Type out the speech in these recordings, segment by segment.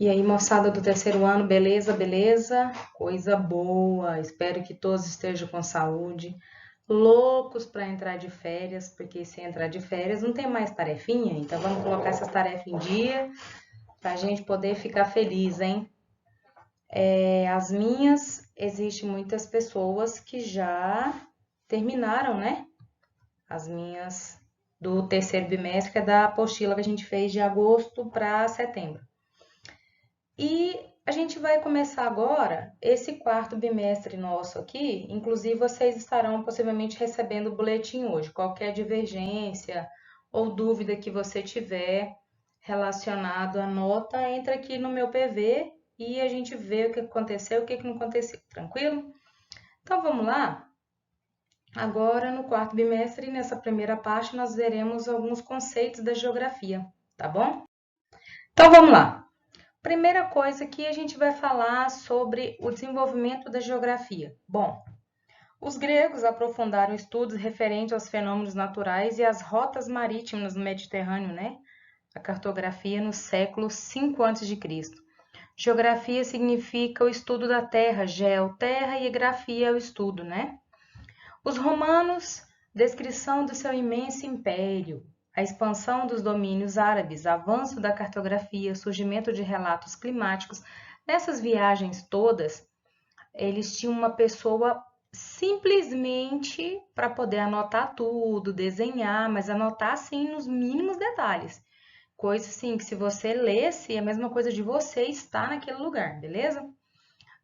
E aí, moçada do terceiro ano, beleza? Beleza? Coisa boa. Espero que todos estejam com saúde. Loucos para entrar de férias, porque se entrar de férias não tem mais tarefinha, então vamos colocar essas tarefas em dia para a gente poder ficar feliz, hein? As minhas, existem muitas pessoas que já terminaram, né? As minhas do terceiro bimestre, que é da apostila que a gente fez de agosto para setembro. E a gente vai começar agora esse quarto bimestre nosso aqui. Inclusive, vocês estarão possivelmente recebendo o boletim hoje. Qualquer divergência ou dúvida que você tiver relacionado à nota, entra aqui no meu PV e a gente vê o que aconteceu, o que não aconteceu. Tranquilo? Então vamos lá? Agora, no quarto bimestre, nessa primeira parte, nós veremos alguns conceitos da geografia, tá bom? Então vamos lá. Primeira coisa que a gente vai falar sobre o desenvolvimento da geografia. Bom, os gregos aprofundaram estudos referentes aos fenômenos naturais e às rotas marítimas no Mediterrâneo, né? A cartografia no século 5 a.C. Geografia significa o estudo da terra, terra e grafia é o estudo, né? Os romanos, descrição do seu imenso império, a expansão dos domínios árabes, avanço da cartografia, surgimento de relatos climáticos. Nessas viagens todas, eles tinham uma pessoa simplesmente para poder anotar tudo, desenhar, mas anotar assim nos mínimos detalhes. Coisa assim que se você lesse, é a mesma coisa de você estar naquele lugar, beleza?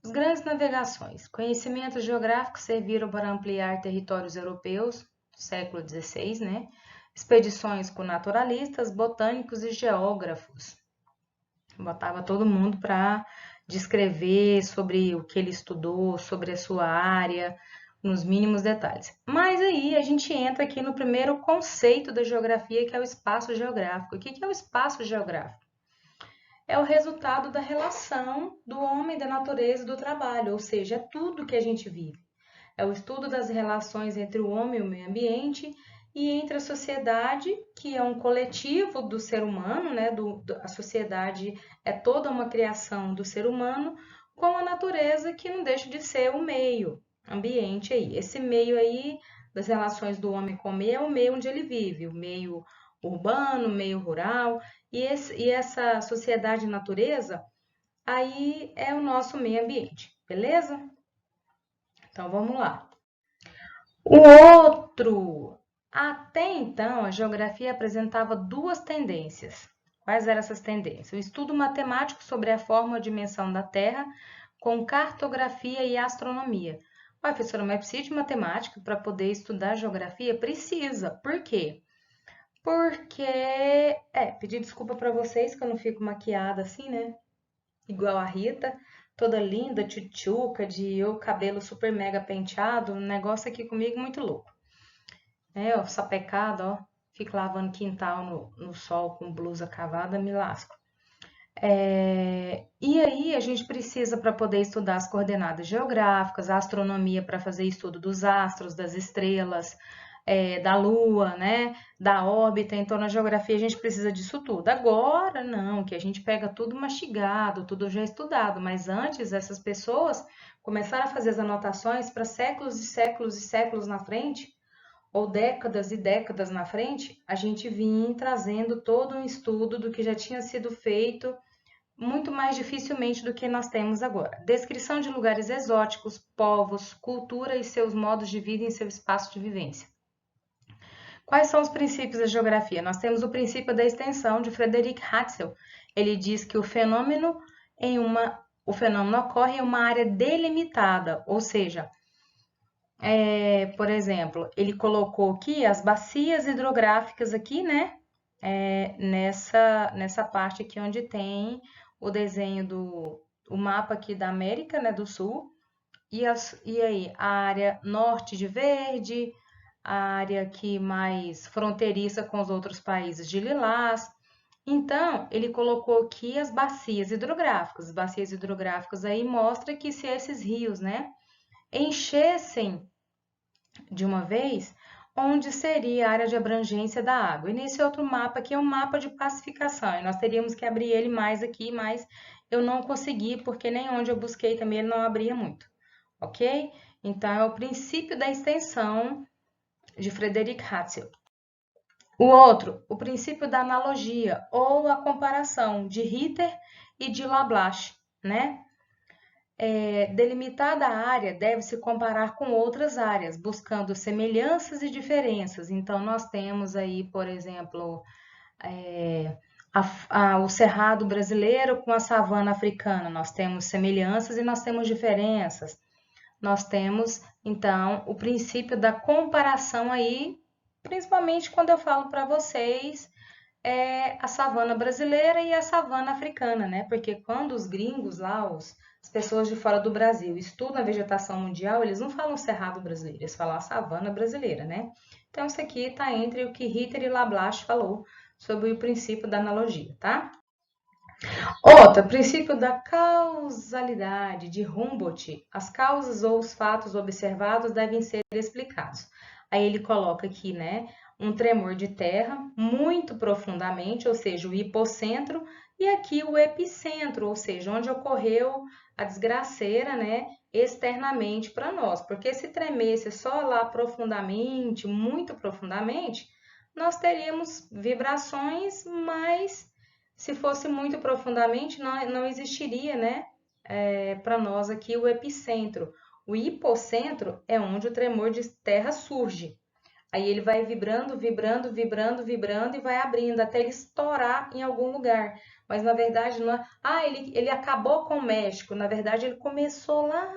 As grandes navegações. Conhecimentos geográficos serviram para ampliar territórios europeus, século XVI, né? Expedições com naturalistas, botânicos e geógrafos. Botava todo mundo para descrever sobre o que ele estudou, sobre a sua área, nos mínimos detalhes. Mas aí a gente entra aqui no primeiro conceito da geografia, que é o espaço geográfico. O que é o espaço geográfico? É o resultado da relação do homem, da natureza e do trabalho, ou seja, é tudo que a gente vive. É o estudo das relações entre o homem e o meio ambiente e entre a sociedade, que é um coletivo do ser humano, né? A sociedade é toda uma criação do ser humano, com a natureza, que não deixa de ser o meio ambiente aí. Esse meio aí das relações do homem com o meio é o meio onde ele vive, o meio urbano, o meio rural, e essa sociedade natureza aí é o nosso meio ambiente, beleza? Então vamos lá. O outro. Até então, a geografia apresentava duas tendências. Quais eram essas tendências? O estudo matemático sobre a forma e dimensão da Terra, com cartografia e astronomia. Professora, mas precisa de matemática para poder estudar geografia? Precisa. Por quê? Porque, pedir desculpa para vocês que eu não fico maquiada assim, né? Igual a Rita, toda linda, tchutchuca, de eu cabelo super mega penteado, um negócio aqui comigo muito louco. Ó, sapecada, ó, fico lavando quintal no sol com blusa cavada, me lasco. E aí a gente precisa para poder estudar as coordenadas geográficas, a astronomia para fazer estudo dos astros, das estrelas, da Lua, né? Da órbita. Então, na geografia a gente precisa disso tudo. Agora, não, que a gente pega tudo mastigado, tudo já estudado. Mas antes, essas pessoas começaram a fazer as anotações para séculos e séculos e séculos na frente, ou décadas e décadas na frente, a gente vinha trazendo todo um estudo do que já tinha sido feito muito mais dificilmente do que nós temos agora. Descrição de lugares exóticos, povos, cultura e seus modos de vida em seu espaço de vivência. Quais são os princípios da geografia? Nós temos o princípio da extensão de Frederick Hatzel. Ele diz que o fenômeno ocorre em uma área delimitada, ou seja, por exemplo, ele colocou aqui as bacias hidrográficas aqui, né? Nessa parte aqui onde tem o desenho o mapa aqui da América, né, do Sul, e aí a área norte de verde, a área aqui mais fronteiriça com os outros países de lilás. Então, ele colocou aqui as bacias hidrográficas. As bacias hidrográficas aí mostra que se esses rios, né, enchessem de uma vez, onde seria a área de abrangência da água. E nesse outro mapa aqui é um mapa de pacificação, e nós teríamos que abrir ele mais aqui, mas eu não consegui, porque nem onde eu busquei também ele não abria muito, ok? Então, é o princípio da extensão de Frederick Hatzel. O outro, o princípio da analogia, ou a comparação de Ritter e de Lablache, né? Delimitada a área deve se comparar com outras áreas, buscando semelhanças e diferenças. Então, nós temos aí, por exemplo, o cerrado brasileiro com a savana africana. Nós temos semelhanças e nós temos diferenças. Nós temos, então, o princípio da comparação aí, principalmente quando eu falo para vocês a savana brasileira e a savana africana, né? Porque quando os gringos lá, as pessoas de fora do Brasil estudam a vegetação mundial, eles não falam cerrado brasileiro, eles falam a savana brasileira, né? Então, isso aqui está entre o que Ritter e Lablache falou sobre o princípio da analogia, tá? Outro, princípio da causalidade de Humboldt. As causas ou os fatos observados devem ser explicados. Aí ele coloca aqui, né, um tremor de terra muito profundamente, ou seja, o hipocentro, e aqui o epicentro, ou seja, onde ocorreu a desgraceira, né, externamente para nós. Porque se tremesse só lá profundamente, muito profundamente, nós teríamos vibrações, mas se fosse muito profundamente, não existiria, né, para nós aqui o epicentro. O hipocentro é onde o tremor de terra surge. Aí ele vai vibrando, vibrando, vibrando, vibrando e vai abrindo até ele estourar em algum lugar. Mas na verdade não é. Ele acabou com o México. Na verdade, ele começou lá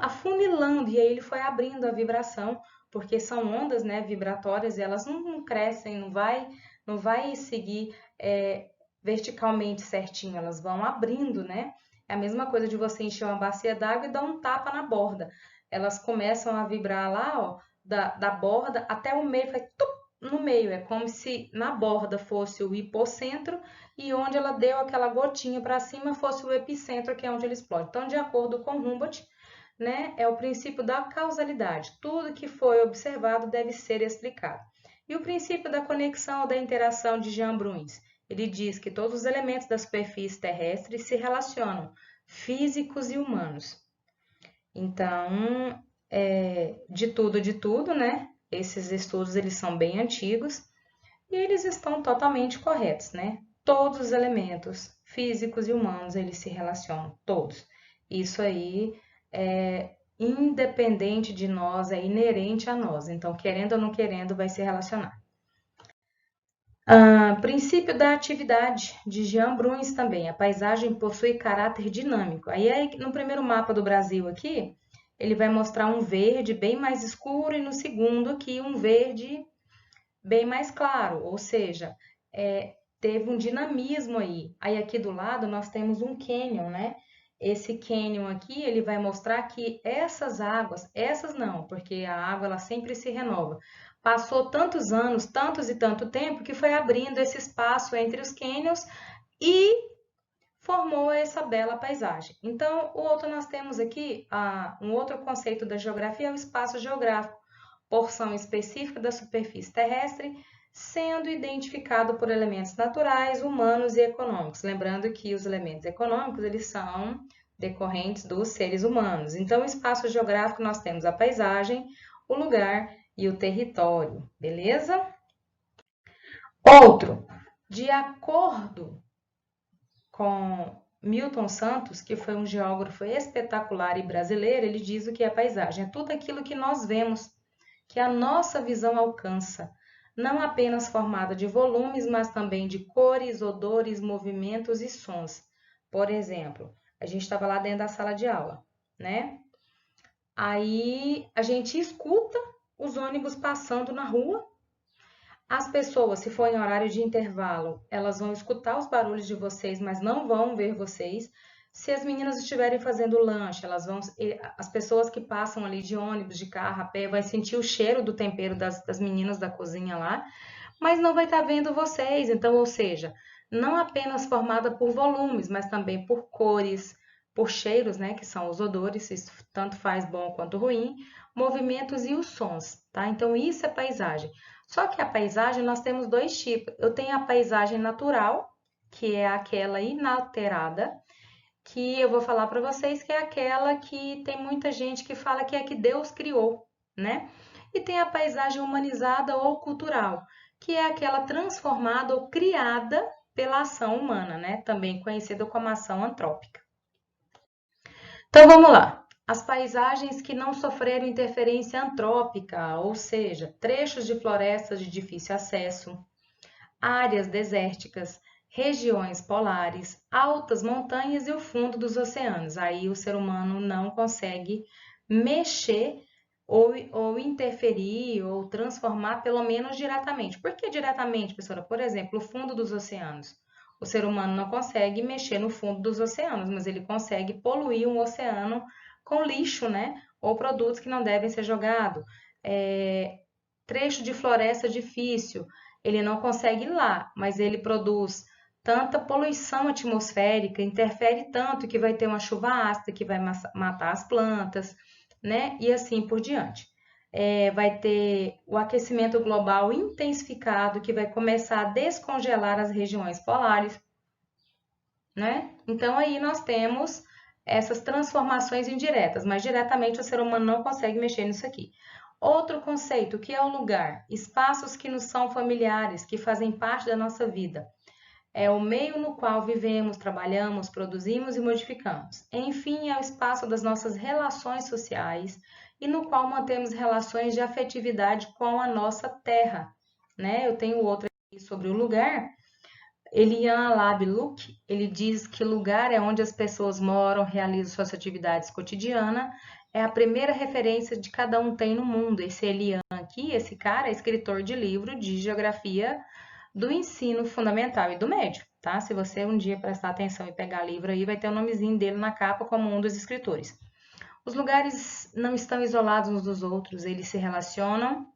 afunilando e aí ele foi abrindo a vibração, porque são ondas, né, vibratórias e elas não crescem, não vai seguir verticalmente certinho, elas vão abrindo, né? É a mesma coisa de você encher uma bacia d'água e dar um tapa na borda. Elas começam a vibrar lá, ó, da borda até o meio, faz tup, no meio. É como se na borda fosse o hipocentro e onde ela deu aquela gotinha para cima fosse o epicentro, que é onde ele explode. Então, de acordo com Humboldt, né, é o princípio da causalidade. Tudo que foi observado deve ser explicado. E o princípio da conexão ou da interação de Jean Bruns. Ele diz que todos os elementos da superfície terrestre se relacionam, físicos e humanos. Então, de tudo, né? Esses estudos eles são bem antigos e eles estão totalmente corretos, né? Todos os elementos físicos e humanos eles se relacionam, todos. Isso aí é independente de nós, é inerente a nós. Então, querendo ou não querendo, vai se relacionar. Princípio da atividade, de Jean Bruns também. A paisagem possui caráter dinâmico. Aí, no primeiro mapa do Brasil aqui, ele vai mostrar um verde bem mais escuro e no segundo aqui um verde bem mais claro. Ou seja, teve um dinamismo aí. Aí aqui do lado nós temos um cânion, né? Esse cânion aqui, ele vai mostrar que essas águas, essas não, porque a água ela sempre se renova. Passou tantos anos, tantos e tanto tempo, que foi abrindo esse espaço entre os cânions e formou essa bela paisagem. Então, o outro nós temos aqui, um outro conceito da geografia é o espaço geográfico, porção específica da superfície terrestre, sendo identificado por elementos naturais, humanos e econômicos. Lembrando que os elementos econômicos, eles são decorrentes dos seres humanos. Então, o espaço geográfico, nós temos a paisagem, o lugar e o território, beleza? Outro, de acordo com Milton Santos, que foi um geógrafo espetacular e brasileiro, ele diz o que é paisagem. É tudo aquilo que nós vemos, que a nossa visão alcança, não apenas formada de volumes, mas também de cores, odores, movimentos e sons. Por exemplo, a gente estava lá dentro da sala de aula, né? Aí a gente escuta os ônibus passando na rua. As pessoas, se for em horário de intervalo, elas vão escutar os barulhos de vocês, mas não vão ver vocês. Se as meninas estiverem fazendo lanche, as pessoas que passam ali de ônibus, de carro, a pé, vai sentir o cheiro do tempero das meninas da cozinha lá, mas não vai estar vendo vocês. Então, ou seja, não apenas formada por volumes, mas também por cores, por cheiros, né, que são os odores, isso tanto faz bom quanto ruim, movimentos e os sons, tá? Então, isso é paisagem. Só que a paisagem, nós temos dois tipos. Eu tenho a paisagem natural, que é aquela inalterada, que eu vou falar para vocês que é aquela que tem muita gente que fala que é que Deus criou, né? E tem a paisagem humanizada ou cultural, que é aquela transformada ou criada pela ação humana, né? Também conhecida como ação antrópica. Então vamos lá. As paisagens que não sofreram interferência antrópica, ou seja, trechos de florestas de difícil acesso, áreas desérticas, regiões polares, altas montanhas e o fundo dos oceanos. Aí o ser humano não consegue mexer ou interferir ou transformar, pelo menos diretamente. Por que diretamente, professora? Por exemplo, o fundo dos oceanos. O ser humano não consegue mexer no fundo dos oceanos, mas ele consegue poluir um oceano com lixo, né? Ou produtos que não devem ser jogados. Trecho de floresta difícil, ele não consegue ir lá, mas ele produz tanta poluição atmosférica, interfere tanto que vai ter uma chuva ácida que vai matar as plantas, né? E assim por diante. Vai ter o aquecimento global intensificado que vai começar a descongelar as regiões polares, né? Então aí nós temos essas transformações indiretas, mas diretamente o ser humano não consegue mexer nisso aqui. Outro conceito, que é o lugar, espaços que nos são familiares, que fazem parte da nossa vida. É o meio no qual vivemos, trabalhamos, produzimos e modificamos. Enfim, é o espaço das nossas relações sociais e no qual mantemos relações de afetividade com a nossa terra, né? Eu tenho outro aqui sobre o lugar. Elian Labluc, ele diz que lugar é onde as pessoas moram, realizam suas atividades cotidianas, é a primeira referência de cada um tem no mundo. Esse Elian aqui, esse cara é escritor de livro de geografia do ensino fundamental e do médio, tá? Se você um dia prestar atenção e pegar livro aí, vai ter o nomezinho dele na capa como um dos escritores. Os lugares não estão isolados uns dos outros, eles se relacionam,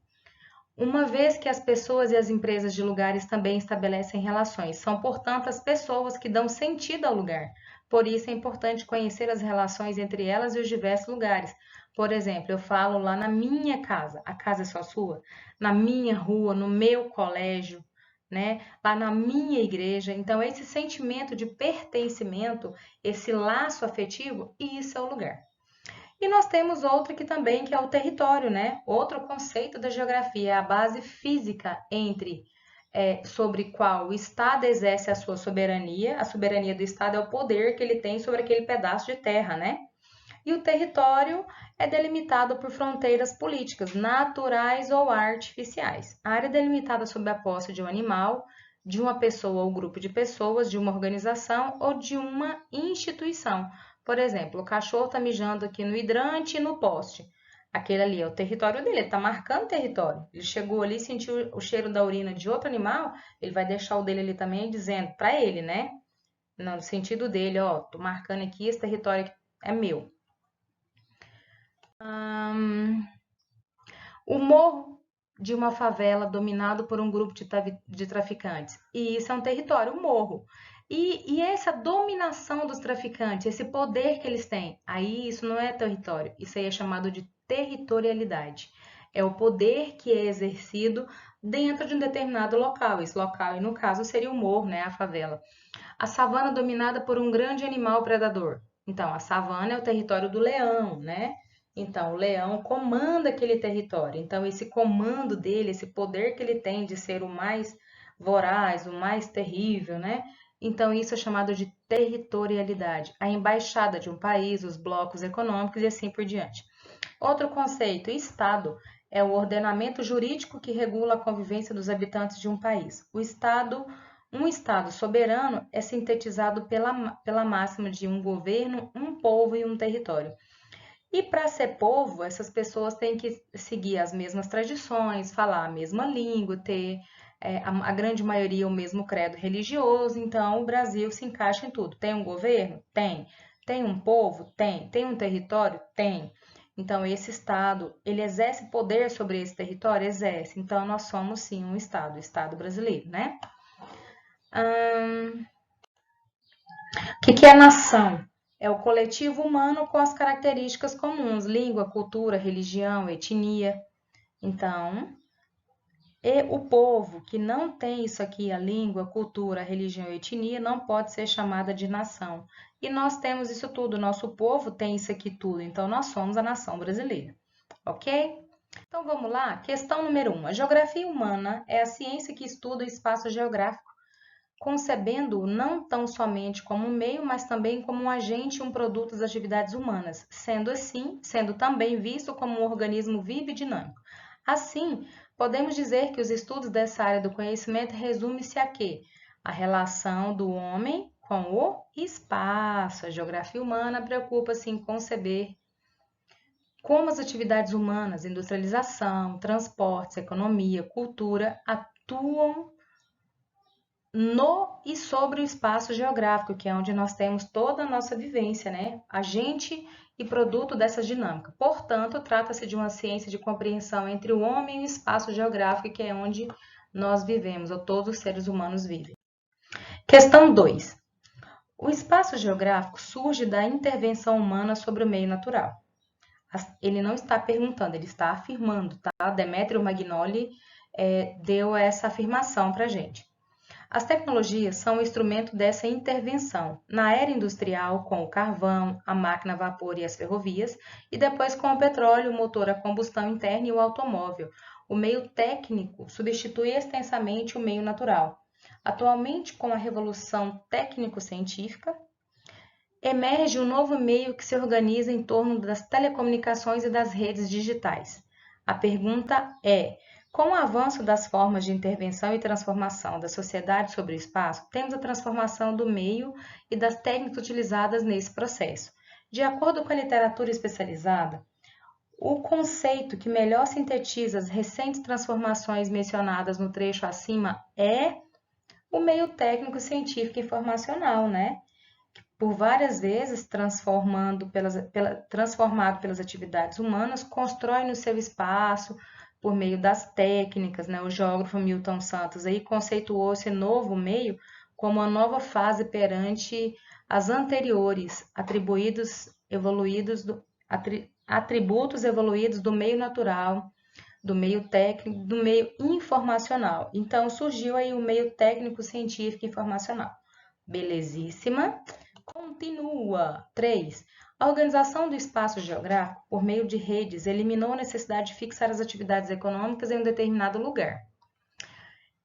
uma vez que as pessoas e as empresas de lugares também estabelecem relações. São, portanto, as pessoas que dão sentido ao lugar. Por isso é importante conhecer as relações entre elas e os diversos lugares. Por exemplo, eu falo lá na minha casa, a casa é só sua, na minha rua, no meu colégio, né? Lá na minha igreja. Então, esse sentimento de pertencimento, esse laço afetivo, isso é o lugar. E nós temos outro que também, que é o território, né? Outro conceito da geografia, é a base física sobre qual o Estado exerce a sua soberania. A soberania do Estado é o poder que ele tem sobre aquele pedaço de terra, né? E o território é delimitado por fronteiras políticas, naturais ou artificiais. A área é delimitada sob a posse de um animal, de uma pessoa ou grupo de pessoas, de uma organização ou de uma instituição. Por exemplo, o cachorro está mijando aqui no hidrante e no poste. Aquele ali é o território dele, ele está marcando território. Ele chegou ali, sentiu o cheiro da urina de outro animal, ele vai deixar o dele ali também, dizendo para ele, né? No sentido dele, ó, tô marcando aqui, esse território aqui é meu. O morro de uma favela dominado por um grupo de traficantes. E isso é um território, um morro. E essa dominação dos traficantes, esse poder que eles têm, aí isso não é território, isso aí é chamado de territorialidade. É o poder que é exercido dentro de um determinado local. Esse local, e no caso, seria o morro, né, a favela. A savana dominada por um grande animal predador. Então, a savana é o território do leão, né? Então, o leão comanda aquele território. Então, esse comando dele, esse poder que ele tem de ser o mais voraz, o mais terrível, né? Então, isso é chamado de territorialidade. A embaixada de um país, os blocos econômicos e assim por diante. Outro conceito, Estado, é o ordenamento jurídico que regula a convivência dos habitantes de um país. Um Estado soberano é sintetizado pela máxima de um governo, um povo e um território. E para ser povo, essas pessoas têm que seguir as mesmas tradições, falar a mesma língua, ter a grande maioria o mesmo credo religioso. Então, o Brasil se encaixa em tudo. Tem um governo? Tem. Tem um povo? Tem. Tem um território? Tem. Então, esse Estado, ele exerce poder sobre esse território? Exerce. Então, nós somos, sim, um Estado, o Estado brasileiro, né? O que é nação? É o coletivo humano com as características comuns, língua, cultura, religião, etnia. Então, e o povo que não tem isso aqui, a língua, cultura, religião e etnia, não pode ser chamada de nação. E nós temos isso tudo, nosso povo tem isso aqui tudo, então nós somos a nação brasileira, ok? Então vamos lá, questão número 1. A geografia humana é a ciência que estuda o espaço geográfico, concebendo-o não tão somente como um meio, mas também como um agente e um produto das atividades humanas, sendo também visto como um organismo vivo e dinâmico. Assim, podemos dizer que os estudos dessa área do conhecimento resumem-se a quê? A relação do homem com o espaço. A geografia humana preocupa-se em conceber como as atividades humanas, industrialização, transportes, economia, cultura, atuam no e sobre o espaço geográfico, que é onde nós temos toda a nossa vivência, né? Agente e produto dessa dinâmica. Portanto, trata-se de uma ciência de compreensão entre o homem e o espaço geográfico, que é onde nós vivemos, ou todos os seres humanos vivem. Questão 2. O espaço geográfico surge da intervenção humana sobre o meio natural. Ele não está perguntando, ele está afirmando, tá? Demetrio Magnoli deu essa afirmação para a gente. As tecnologias são o instrumento dessa intervenção, na era industrial, com o carvão, a máquina a vapor e as ferrovias, e depois com o petróleo, o motor a combustão interna e o automóvel. O meio técnico substitui extensamente o meio natural. Atualmente, com a revolução técnico-científica, emerge um novo meio que se organiza em torno das telecomunicações e das redes digitais. A pergunta é: com o avanço das formas de intervenção e transformação da sociedade sobre o espaço, temos a transformação do meio e das técnicas utilizadas nesse processo. De acordo com a literatura especializada, o conceito que melhor sintetiza as recentes transformações mencionadas no trecho acima é o meio técnico, científico e informacional, né? Por várias vezes transformado pelas atividades humanas, constrói no seu espaço por meio das técnicas, né? O geógrafo Milton Santos aí conceituou esse novo meio como uma nova fase perante as anteriores, atributos evoluídos do meio natural, do meio técnico, do meio informacional. Então surgiu aí o meio técnico, científico e informacional. Belezíssima. Continua. 3. A organização do espaço geográfico por meio de redes eliminou a necessidade de fixar as atividades econômicas em um determinado lugar.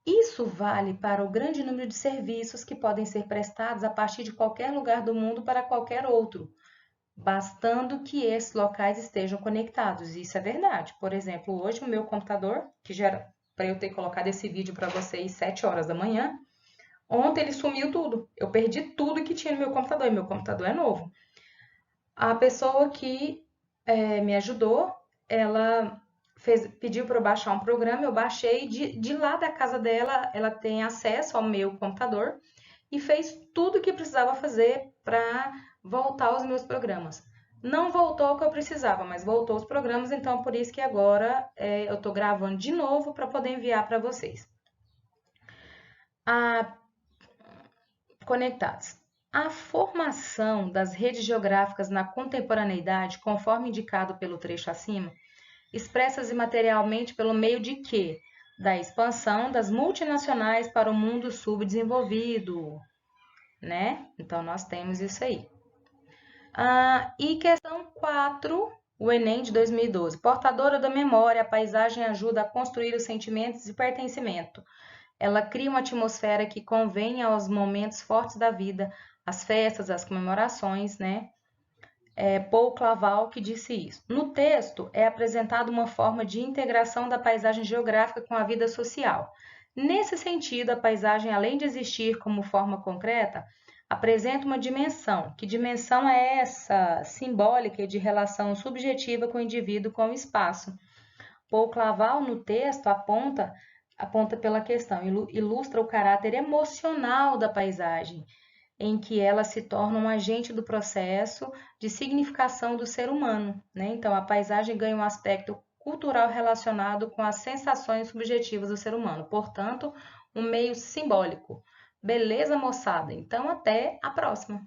Isso vale para o grande número de serviços que podem ser prestados a partir de qualquer lugar do mundo para qualquer outro, bastando que esses locais estejam conectados. Isso é verdade. Por exemplo, hoje o meu computador, que já era para eu ter colocado esse vídeo para vocês 7 horas da manhã, ontem ele sumiu tudo. Eu perdi tudo que tinha no meu computador. E meu computador é novo. A pessoa que me ajudou, ela pediu para eu baixar um programa. Eu baixei. De lá da casa dela, ela tem acesso ao meu computador. E fez tudo o que precisava fazer para voltar aos meus programas. Não voltou o que eu precisava, mas voltou os programas. Então, por isso que agora eu estou gravando de novo para poder enviar para vocês. Conectados. A formação das redes geográficas na contemporaneidade, conforme indicado pelo trecho acima, expressa-se materialmente pelo meio de quê? Da expansão das multinacionais para o mundo subdesenvolvido, né? Então, nós temos isso aí. E questão 4, o Enem de 2012. Portadora da memória, a paisagem ajuda a construir os sentimentos de pertencimento. Ela cria uma atmosfera que convém aos momentos fortes da vida, às festas, às comemorações, né? Paul Claval que disse isso. No texto é apresentada uma forma de integração da paisagem geográfica com a vida social. Nesse sentido, a paisagem, além de existir como forma concreta, apresenta uma dimensão. Que dimensão é essa? Simbólica e de relação subjetiva com o indivíduo com o espaço. Paul Claval, no texto, aponta pela questão, ilustra o caráter emocional da paisagem, em que ela se torna um agente do processo de significação do ser humano, né? Então, a paisagem ganha um aspecto cultural relacionado com as sensações subjetivas do ser humano, portanto, um meio simbólico. Beleza, moçada? Então, até a próxima!